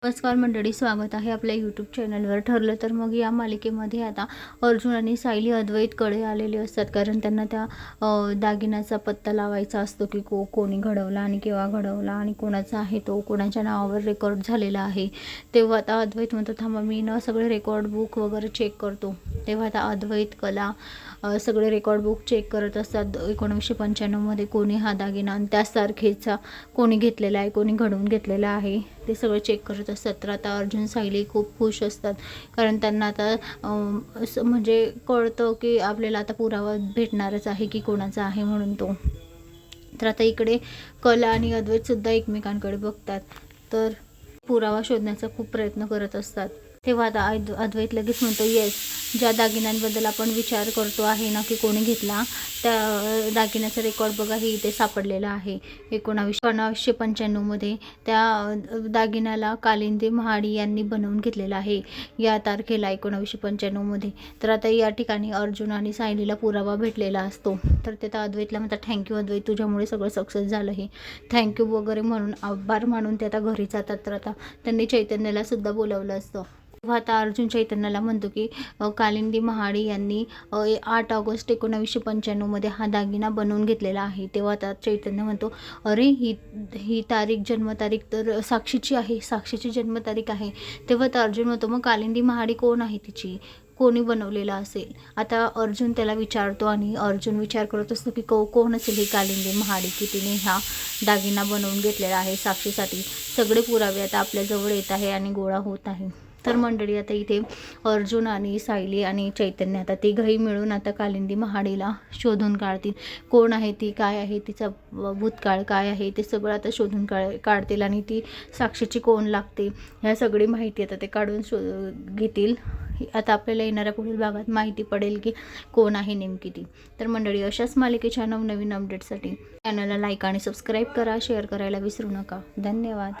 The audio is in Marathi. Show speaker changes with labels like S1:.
S1: नमस्कार मंडळी, स्वागत आहे आपल्या यूट्यूब चॅनलवर. ठरलं तर मग या मालिकेमध्ये आता अर्जुन आणि सायली अद्वैतकडे आलेले असतात, कारण त्यांना त्या दागिन्याचा पत्ता लावायचा असतो की कोणी घडवला आणि केव्हा घडवला आणि कोणाचा आहे, तो कोणाच्या नावावर रेकॉर्ड झालेला आहे. तेव्हा आता अद्वैत म्हणतो, थांबा मी ना सगळे रेकॉर्ड बुक वगैरे चेक करतो. तेव्हा आता अद्वैत कला सगळे रेकॉर्ड बुक चेक करत असतात. 1995मध्ये कोणी हा दागिना आणि त्याच तारखेचा कोणी घेतलेला आहे, कोणी घडवून घेतलेला आहे, ते सगळं चेक करत असतात. तर आता अर्जुन सायली खूप खुश असतात, कारण त्यांना आता असं म्हणजे कळतं की आपल्याला आता पुरावा भेटणारच आहे की कोणाचा आहे म्हणून तो. तर आता इकडे कला आणि अद्वैतसुद्धा एकमेकांकडे बघतात, तर पुरावा शोधण्याचा खूप प्रयत्न करत असतात. तेव्हा आता अद्वैत लगेच म्हणतो, येस, ज्या दागिन्यांबद्दल आपण विचार करतो आहे ना की कोणी घेतला, त्या दागिन्याचा रेकॉर्ड बघा, हे इथे सापडलेला आहे. 1995मध्ये त्या दागिन्याला कालिंदी महाडी यांनी बनवून घेतलेला आहे, या तारखेला 1995मध्ये. तर आता या ठिकाणी अर्जुन आणि सायलीला पुरावा भेटलेला असतो. तर ते आता अद्वैतला म्हणतात, थँक्यू अद्वैत, तुझ्यामुळे सगळं सक्सेस झालं, हे थँक्यू वगैरे म्हणून आभार मानून ते आता घरी जातात. तर आता त्यांनी चैतन्याला सुद्धा बोलावलं असतं. तेव्हा आता अर्जुन चैतन्याला म्हणतो की कालिंदी महाडी यांनी 8 ऑगस्ट 1995मध्ये हा दागिना बनवून घेतलेला आहे. तेव्हा आता चैतन्य म्हणतो, अरे ही तारीख, जन्मतारीख तर साक्षीची आहे, साक्षीची जन्मतारीख आहे. तेव्हा आता अर्जुन म्हणतो, मग कालिंदी महाडी कोण आहे, तिची कोणी बनवलेला असेल. आता अर्जुन त्याला विचारतो आणि अर्जुन विचार करत असतो की कोण असेल ही कालिंदी महाडी, की तिने हा दागिना बनवून घेतलेला आहे साक्षीसाठी. सगळे पुरावे आता आपल्याजवळ येत आहे आणि गोळा होत आहे. तर मंडळी, आता इथे अर्जुन आणि सायली आणि चैतन्य आता तिघंही मिळून आता कालिंदी महाडीला शोधून काढतील. कोण आहे ती, काय आहे तिचा भूतकाळ, काय आहे ते सगळं आता शोधून काढतील आणि ती साक्षीची कोण लागते, ह्या सगळी माहिती आता ते काढून घेतील. आता आपल्याला येणाऱ्या पुढील भागात माहिती पडेल की कोण आहे नेमकी ती. तर मंडळी, अशाच मालिकेच्या नवनवीन अपडेटसाठी चॅनलला लाईक आणि सबस्क्राईब करा, शेअर करायला विसरू नका. धन्यवाद.